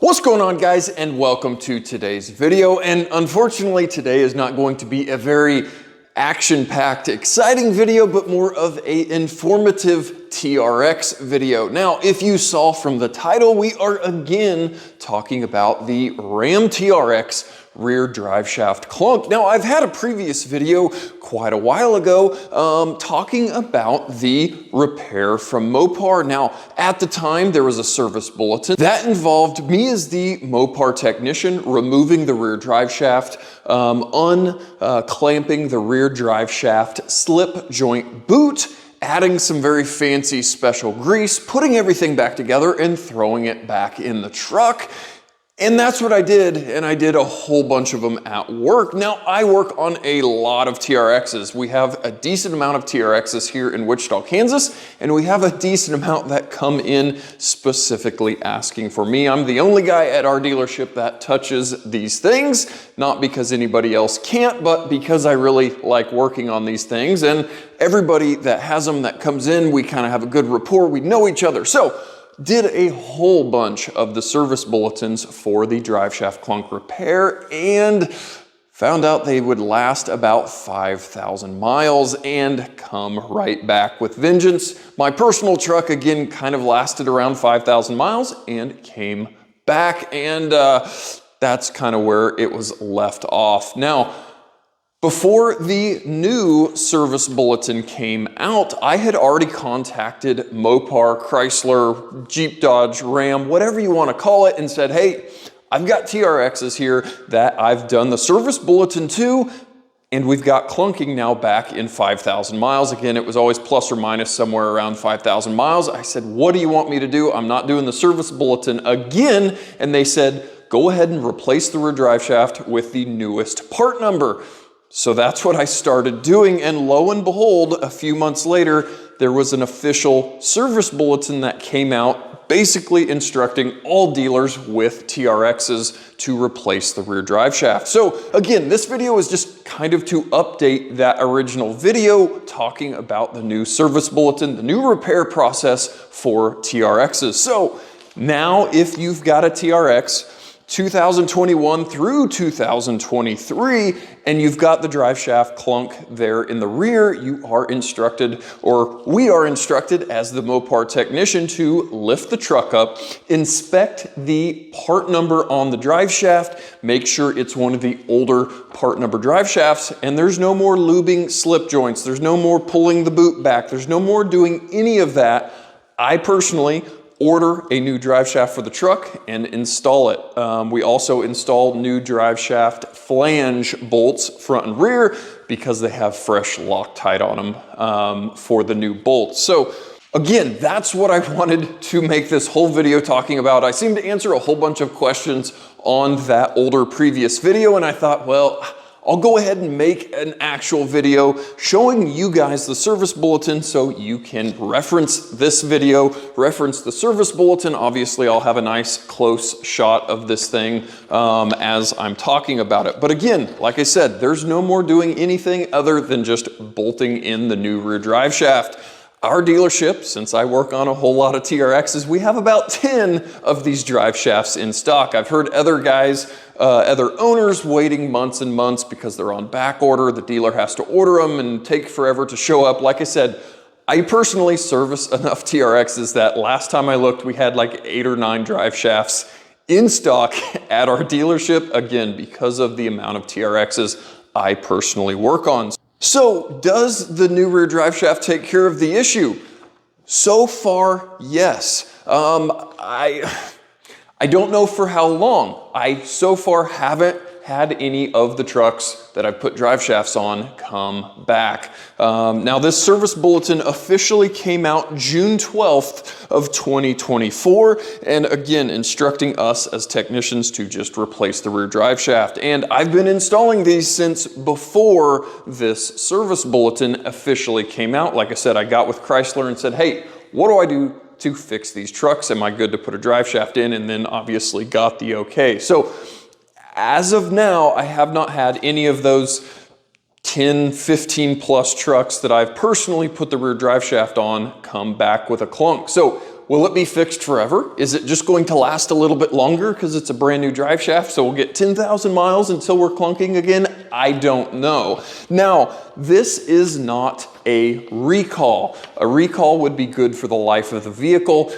What's going on, guys, and welcome to today's video. And unfortunately, today is not going to be a very action-packed, exciting video, but more of an informative TRX video. Now, if you saw from the title, we are again talking about the RAM TRX rear drive shaft clunk. Now, I've had a previous video quite a while ago talking about the repair from Mopar. Now, at the time, there was a service bulletin that involved me as the Mopar technician removing the rear drive shaft, unclamping the rear drive shaft slip joint boot, adding some very fancy special grease, putting everything back together and throwing it back in the truck. And that's what I did, and I did a whole bunch of them at work. Now, I work on a lot of TRXs. We have a decent amount of TRXs here in Wichita, Kansas, and we have a decent amount that come in specifically asking for me. I'm the only guy at our dealership that touches these things, not because anybody else can't, but because I really like working on these things. And everybody that has them that comes in, we kind of have a good rapport. We know each other. So, did a whole bunch of the service bulletins for the drive shaft clunk repair and found out they would last about 5,000 miles and come right back with vengeance. My personal truck, again, kind of lasted around 5,000 miles and came back, and that's kind of where it was left off. Now, before the new service bulletin came out, I had already contacted Mopar, Chrysler, Jeep, Dodge, Ram, whatever you want to call it, and said, hey, I've got TRXs here that I've done the service bulletin to, and we've got clunking now back in 5,000 miles. Again, it was always plus or minus somewhere around 5,000 miles. I said, what do you want me to do? I'm not doing the service bulletin again. And they said, go ahead and replace the rear drive shaft with the newest part number. So that's what I started doing, and lo and behold, a few months later, there was an official service bulletin that came out basically instructing all dealers with TRXs to replace the rear drive shaft. So again, this video is just kind of to update that original video talking about the new service bulletin, the new repair process for TRXs. So now if you've got a TRX 2021 through 2023, and you've got the drive shaft clunk there in the rear, you are instructed, or we are instructed as the Mopar technician, to lift the truck up, inspect the part number on the drive shaft, make sure it's one of the older part number drive shafts, and there's no more lubing slip joints, there's no more pulling the boot back, there's no more doing any of that. I personally order a new drive shaft for the truck and install it. We also install new drive shaft flange bolts front and rear because they have fresh Loctite on them for the new bolts. So again, that's what I wanted to make this whole video talking about. I seem to answer a whole bunch of questions on that older previous video, and I thought, well, I'll go ahead and make an actual video showing you guys the service bulletin so you can reference this video, reference the service bulletin. Obviously, I'll have a nice close shot of this thing as I'm talking about it. But again, like I said, there's no more doing anything other than just bolting in the new rear drive shaft. Our dealership, since I work on a whole lot of TRXs, we have about 10 of these drive shafts in stock. I've heard other guys, other owners waiting months and months because they're on back order. The dealer has to order them and take forever to show up. Like I said, I personally service enough TRXs that last time I looked, we had like 8 or 9 drive shafts in stock at our dealership, again, because of the amount of TRXs I personally work on. So does the new rear drive shaft take care of the issue? So far, yes. I don't know for how long. I so far haven't had any of the trucks that I've put drive shafts on come back. Now this service bulletin officially came out June 12th of 2024, and again, instructing us as technicians to just replace the rear drive shaft. And I've been installing these since before this service bulletin officially came out. Like I said, I got with Chrysler and said, hey, what do I do to fix these trucks? Am I good to put a drive shaft in? And then obviously got the okay. So as of now, I have not had any of those 10, 15 plus trucks that I've personally put the rear drive shaft on come back with a clunk. So will it be fixed forever? Is it just going to last a little bit longer because it's a brand new drive shaft, so we'll get 10,000 miles until we're clunking again? I don't know. Now, this is not a recall. A recall would be good for the life of the vehicle.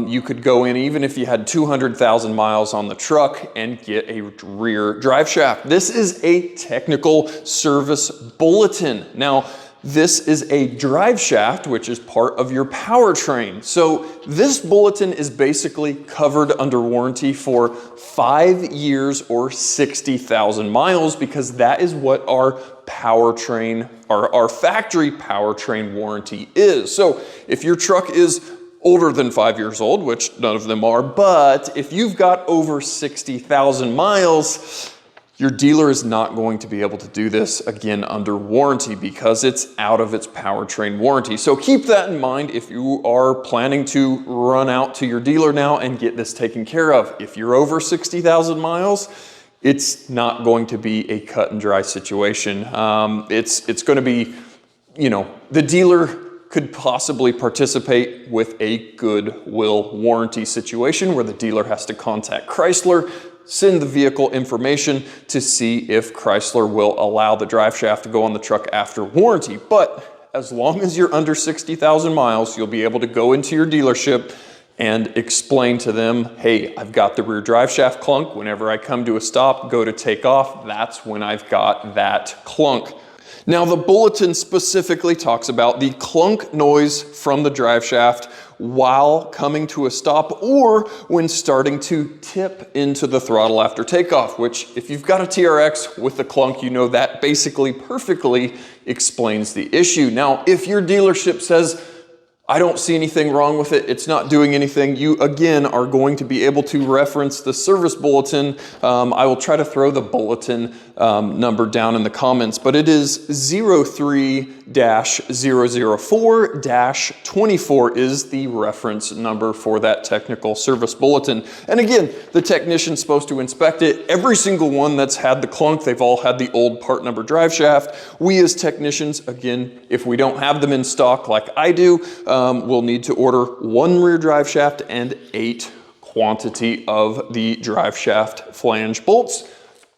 You could go in even if you had 200,000 miles on the truck and get a rear drive shaft. This is a technical service bulletin. Now, this is a drive shaft, which is part of your powertrain. So this bulletin is basically covered under warranty for 5 years or 60,000 miles, because that is what our powertrain, our factory powertrain warranty is. So if your truck is older than 5 years old, which none of them are, but if you've got over 60,000 miles, your dealer is not going to be able to do this again under warranty because it's out of its powertrain warranty. So keep that in mind if you are planning to run out to your dealer now and get this taken care of. If you're over 60,000 miles, it's not going to be a cut and dry situation. It's going to be, you know, the dealer could possibly participate with a goodwill warranty situation where the dealer has to contact Chrysler, send the vehicle information to see if Chrysler will allow the drive shaft to go on the truck after warranty. But as long as you're under 60,000 miles, you'll be able to go into your dealership and explain to them, hey, I've got the rear drive shaft clunk. Whenever I come to a stop, go to take off, that's when I've got that clunk. Now, the bulletin specifically talks about the clunk noise from the drive shaft while coming to a stop or when starting to tip into the throttle after takeoff, which if you've got a TRX with the clunk, you know that basically perfectly explains the issue. Now, if your dealership says, I don't see anything wrong with it, it's not doing anything, you again are going to be able to reference the service bulletin. I will try to throw the bulletin number down in the comments, but it is 03-004-24 is the reference number for that technical service bulletin. And again, the technician's supposed to inspect it. Every single one that's had the clunk, they've all had the old part number drive shaft. We as technicians, again, if we don't have them in stock like I do, we'll need to order 1 rear drive shaft and 8 quantity of the drive shaft flange bolts.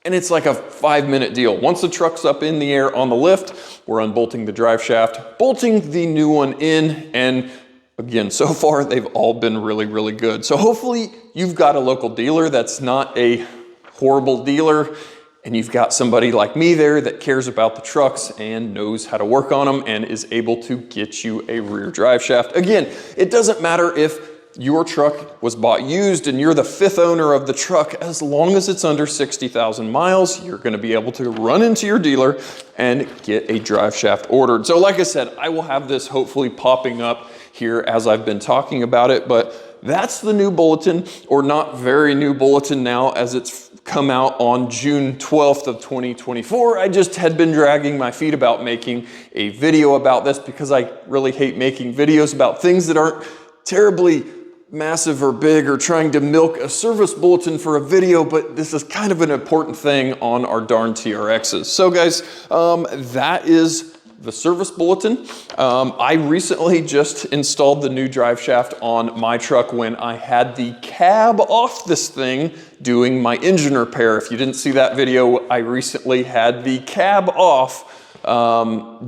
And it's like a 5-minute deal. Once the truck's up in the air on the lift, we're unbolting the drive shaft, bolting the new one in, and again, so far they've all been really, really good. So hopefully you've got a local dealer that's not a horrible dealer, and you've got somebody like me there that cares about the trucks and knows how to work on them and is able to get you a rear drive shaft. Again, it doesn't matter if your truck was bought used and you're the 5th owner of the truck, as long as it's under 60,000 miles, you're gonna be able to run into your dealer and get a drive shaft ordered. So like I said, I will have this hopefully popping up here as I've been talking about it, but that's the new bulletin, or not very new bulletin now, as it's come out on June 12th of 2024. I just had been dragging my feet about making a video about this because I really hate making videos about things that aren't terribly massive or big or trying to milk a service bulletin for a video, but this is kind of an important thing on our darn TRXs. So guys, that is the service bulletin. I recently just installed the new drive shaft on my truck when I had the cab off this thing doing my engine repair. If you didn't see that video, I recently had the cab off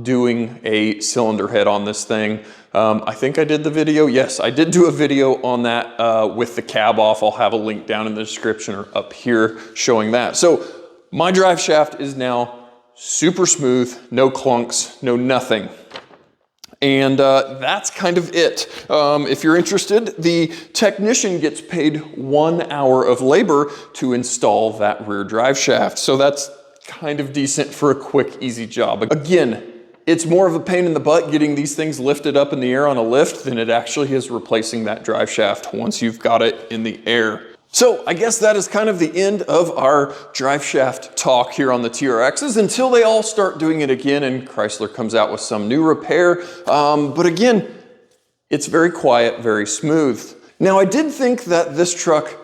doing a cylinder head on this thing. I think I did the video. Yes, I did do a video on that with the cab off. I'll have a link down in the description or up here showing that. So my drive shaft is now super smooth, no clunks, no nothing. And that's kind of it. If you're interested, the technician gets paid 1 hour of labor to install that rear drive shaft. So that's kind of decent for a quick, easy job. Again, it's more of a pain in the butt getting these things lifted up in the air on a lift than it actually is replacing that drive shaft once you've got it in the air. So I guess that is kind of the end of our drive shaft talk here on the TRXs until they all start doing it again and Chrysler comes out with some new repair. But again, it's very quiet, very smooth. Now I did think that this truck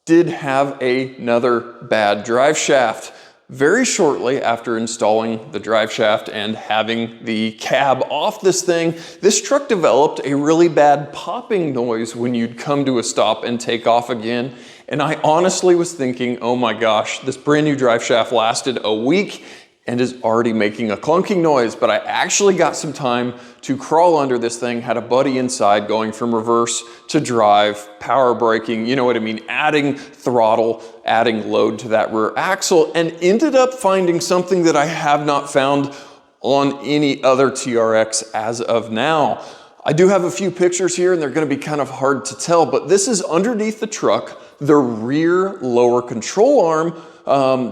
did have another bad drive shaft. very shortly after installing the drive shaft and having the cab off this thing, this truck developed a really bad popping noise when you'd come to a stop and take off again. And I honestly was thinking, oh my gosh, this brand new drive shaft lasted a week and is already making a clunking noise. But I actually got some time to crawl under this thing, had a buddy inside going from reverse to drive, power braking, you know what I mean, adding throttle, adding load to that rear axle, and ended up finding something that I have not found on any other TRX as of now. I do have a few pictures here and they're gonna be kind of hard to tell, but this is underneath the truck, the rear lower control arm.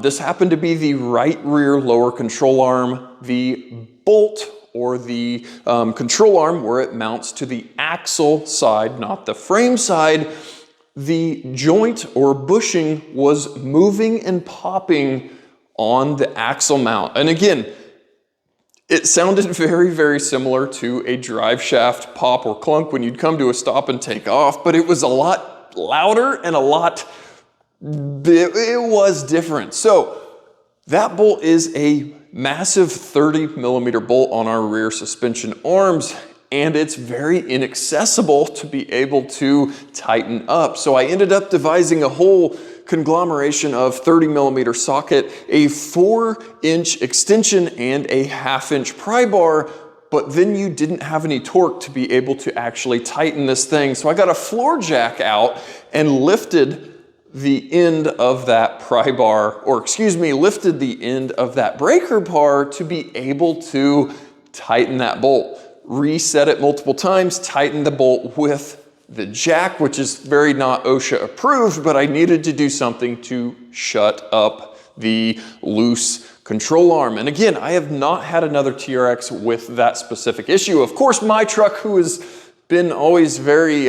This happened to be the right rear lower control arm, the bolt or the control arm where it mounts to the axle side, not the frame side. The joint or bushing was moving and popping on the axle mount. And again, it sounded very, very similar to a drive shaft pop or clunk when you'd come to a stop and take off, but it was a lot louder and it was different. So that bolt is a massive 30mm bolt on our rear suspension arms, and it's very inaccessible to be able to tighten up. So I ended up devising a whole conglomeration of 30mm socket, a 4-inch extension, and a 1/2-inch pry bar, but then you didn't have any torque to be able to actually tighten this thing. So I got a floor jack out and lifted the end of that pry bar, or excuse me, lifted the end of that breaker bar to be able to tighten that bolt. Reset it multiple times, tighten the bolt with the jack, which is very not OSHA approved, but I needed to do something to shut up the loose control arm. And again, I have not had another TRX with that specific issue. Of course, my truck, who has been always very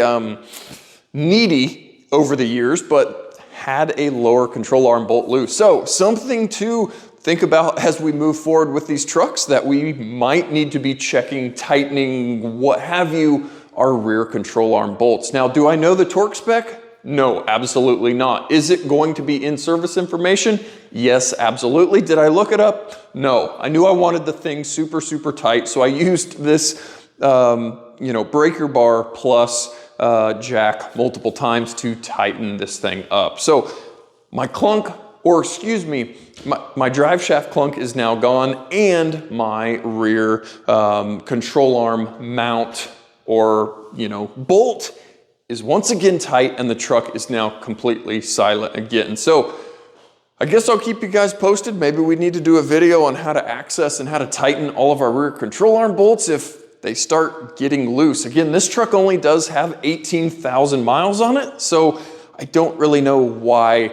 needy over the years, but had a lower control arm bolt loose. So something to think about as we move forward with these trucks, that we might need to be checking, tightening, what have you, our rear control arm bolts. Now, do I know the torque spec? No, absolutely not. Is it going to be in service information? Yes, absolutely. Did I look it up? No. I knew I wanted the thing super, super tight, so I used this breaker bar plus jack multiple times to tighten this thing up. So my clunk, or excuse me, my drive shaft clunk is now gone, and my rear control arm mount or bolt is once again tight, and the truck is now completely silent again. So I guess I'll keep you guys posted. Maybe we need to do a video on how to access and how to tighten all of our rear control arm bolts if they start getting loose. Again, this truck only does have 18,000 miles on it, so I don't really know why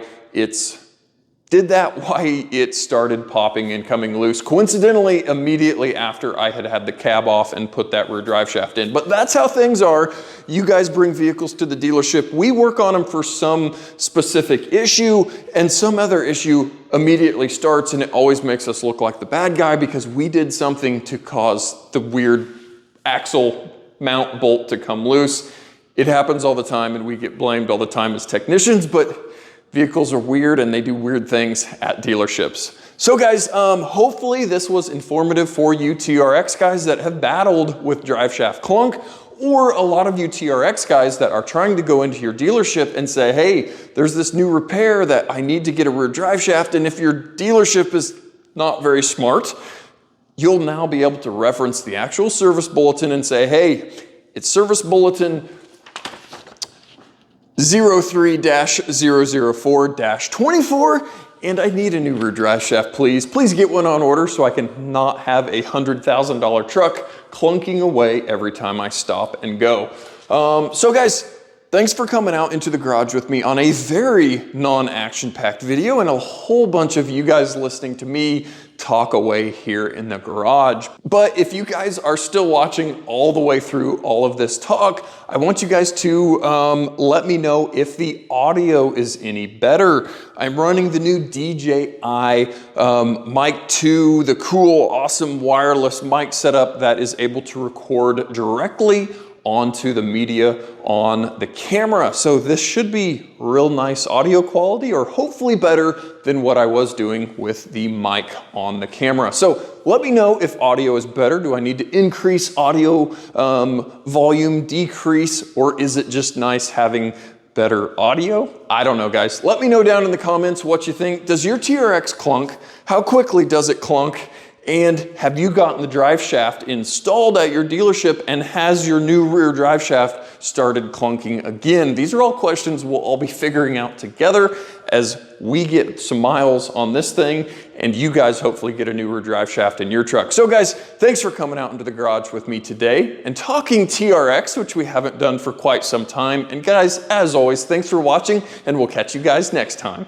why it started popping and coming loose. Coincidentally, immediately after I had the cab off and put that rear drive shaft in. But that's how things are. You guys bring vehicles to the dealership. We work on them for some specific issue, and some other issue immediately starts, and it always makes us look like the bad guy because we did something to cause the weird axle mount bolt to come loose. It happens all the time, and we get blamed all the time as technicians, but vehicles are weird and they do weird things at dealerships. So guys, hopefully this was informative for you TRX guys that have battled with drive shaft clunk, or a lot of you TRX guys that are trying to go into your dealership and say, hey, there's this new repair that I need to get a rear drive shaft. And if your dealership is not very smart, you'll now be able to reference the actual service bulletin and say, hey, it's service bulletin 03-004-24, and I need a new rear drive shaft, please. Please get one on order so I can not have a $100,000 truck clunking away every time I stop and go. So guys, thanks for coming out into the garage with me on a very non-action packed video, and a whole bunch of you guys listening to me talk away here in the garage. But if you guys are still watching all the way through all of this talk, I want you guys to let me know if the audio is any better. I'm running the new DJI Mic 2, the cool, awesome wireless mic setup that is able to record directly onto the media on the camera. So this should be real nice audio quality, or hopefully better than what I was doing with the mic on the camera. So let me know if audio is better. Do I need to increase audio volume, decrease, or is it just nice having better audio? I don't know, guys. Let me know down in the comments what you think. Does your TRX clunk? How quickly does it clunk? And have you gotten the drive shaft installed at your dealership, and has your new rear drive shaft started clunking again? These are all questions we'll all be figuring out together as we get some miles on this thing and you guys hopefully get a new rear drive shaft in your truck. So guys, thanks for coming out into the garage with me today and talking TRX, which we haven't done for quite some time. And guys, as always, thanks for watching, and we'll catch you guys next time.